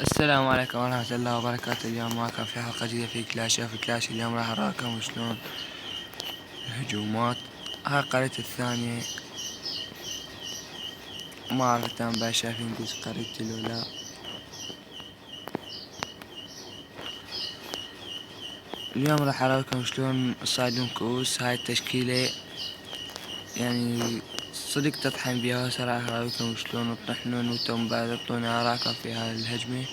السلام عليكم ورحمة الله وبركاته. اليوم معكم في حلقة جديدة في كلاش. اليوم راح أراكم شلون الهجومات. هاي قريتي الثانية، ما أعرف إذا بعد شايفين جزء قريتي لو لا. اليوم راح أراكم شلون تصيدون كؤوس. هاي التشكيلة يعني صدق تطحن بيها. هسه راح أراكم شلون تطحنون وانتم بعد تعطوني آراءكم في هاي الهجمة.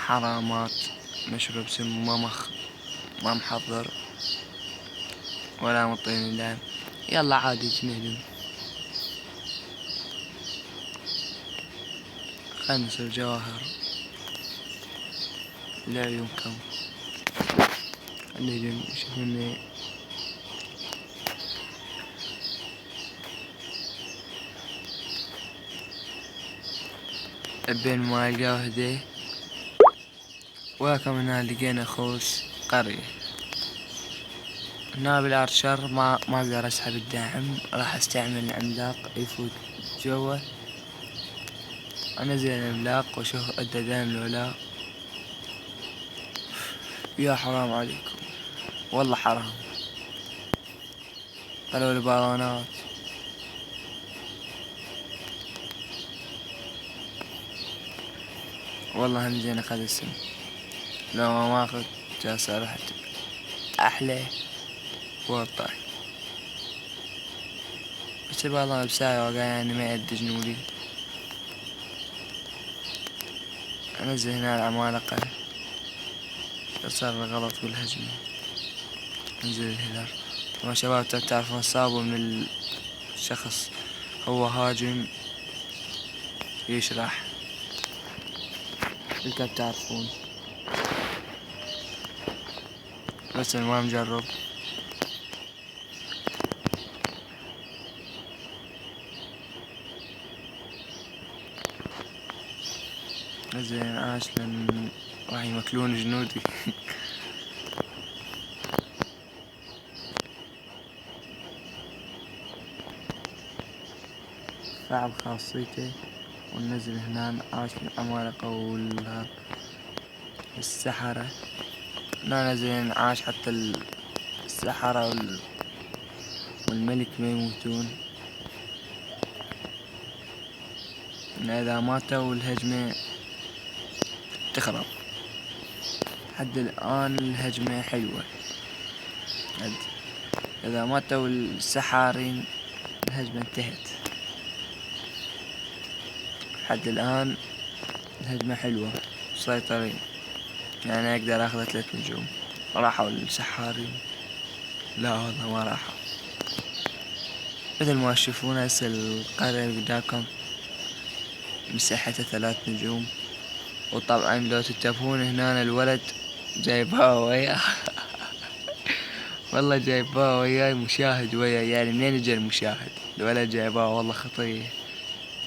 حرامات، مشروب سم، ما محضر ولا مطين اللعب. يلا عادي نهجم، خلنا نصير جواهر لعيونكم. نهجم شوفوني. بين ما لقاه هدي وياكم. هنا لقينا خوش قرية. هنا بالارشر ما اقدر اسحب الداعم، راح استعمل العملاق يفوت جوا. انزل العملاق واشوف ادى داعم لو لا. يا حرام عليكم، والله حرام. طلعوا البالونات. والله هم زين اخذ السم. لو ما اخذ جاسة رحت احلى وطاي. بس البالون بساعة وقع يعني ما يأدي جنودي. انزل هنا العمالقة، صار غلط بالهجمة. انزل الهلال. طبعا شباب تعرفون صابوا من الشخص، هو هاجم يشرح اللي تعرفون، بس ما مجرب. زين عاش لان راح يمكلون جنودي. فعل خاصيته وننزل هنا. عاش العمالقة والسحرة. هنا نزل عاش حتى السحرة والملك ما يموتون. إذا ماتوا الهجمة تخرب. لحد الآن الهجمة حلوة. إذا ماتوا السحارين الهجمة انتهت. لحد الآن الهجمة حلوة، مسيطرين. يعني أقدر أخذ 3 نجوم. راحوا السحارين؟ لا والله ما راحوا. مثل ما تشوفون هسه القرية اللي قدامكم مساحتها 3 نجوم. وطبعا لو تتابعون هنا الولد جايبها وياه. والله جايباه وياي مشاهد وياي. يعني منين اجى المشاهد؟ الولد جايباه والله خطية.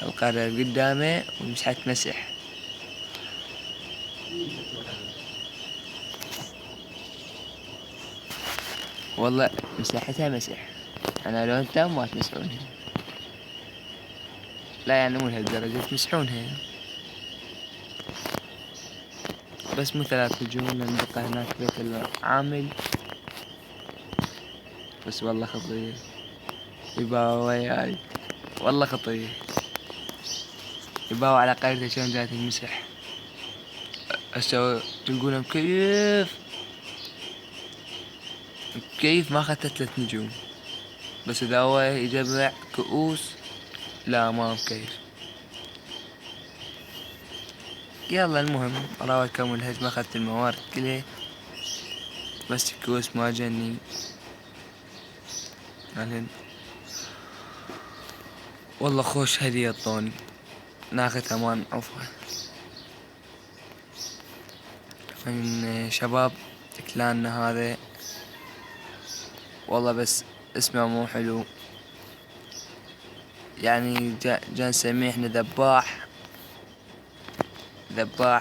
القرية قدامه ومسحة مسح. والله مساحتها مسح. انا لو انتم ما تمسحونها. لا يعني مو لهالدرجة تمسحونها، بس مو 3 نجوم لان بقى هناك بيت العامل. بس والله خطية. يباوى وياي والله خطية. يباوى على قريته شلون جات المسح. هسه تلقونه مكيف ما اخذت 3 نجوم. بس اذا هو يجمع كؤوس لا ما مكيف. يلا المهم راويكم الهجمة. اخذت الموارد كلها بس الكؤوس ما جاني. يعني والله خوش هدية طوني، ناخذ امان عفوا من شباب كلاننا هذا. والله بس اسمه مو حلو. يعني جا نسميه احنا ذباح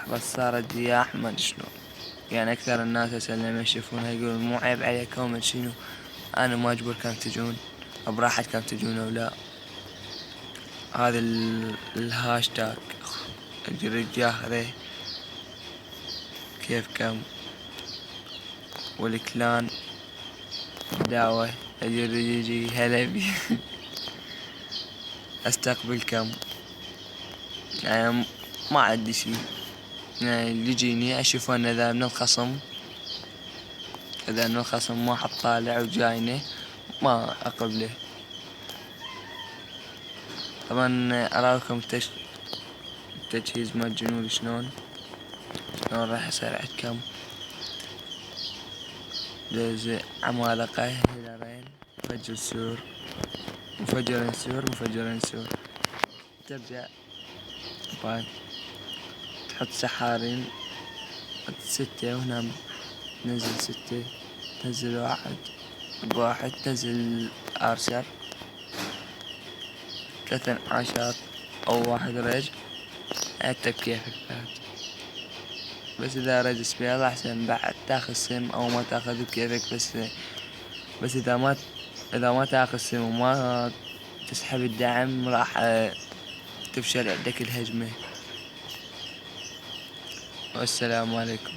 بس صارت دياح ما ادري شلون. يعني اكثر الناس هسه لما يشوفونها يقولون مو عيب عليكم ما شنو. انا ما اجبركم تجون، براحتكم تجون او لا. هذا الهاشتاج أجري جاهري كيف كم، والكلان دعوة أجري يجي هلا بي أستقبل كم، يعني ما عندي شي، يعني اللي يجيني أشوف أنا إذا من الخصم، إذا من الخصم ما حد طالع وجاينه ما أقبله. طبعا أراكم التجهيز مال الجنود شلون راح يصير عندكم. دز عمالقة هيلرين مفجر سور، مفجرين سور، مفجرين سور، ترجع بعد تحط سحارين، تحط 6 وهنا تنزل 6، تنزل 1 بواحد، تنزل أرشر 3 انعاشات أو 1 ريج، عدت بكيفك بعد. بس إذا ريج سبيل أحسن بعد تاخذ سم أو ما تاخذ بكيفك، بس إذا ما تاخذ سم وما تسحب الدعم راح تفشل عندك الهجمة. والسلام عليكم.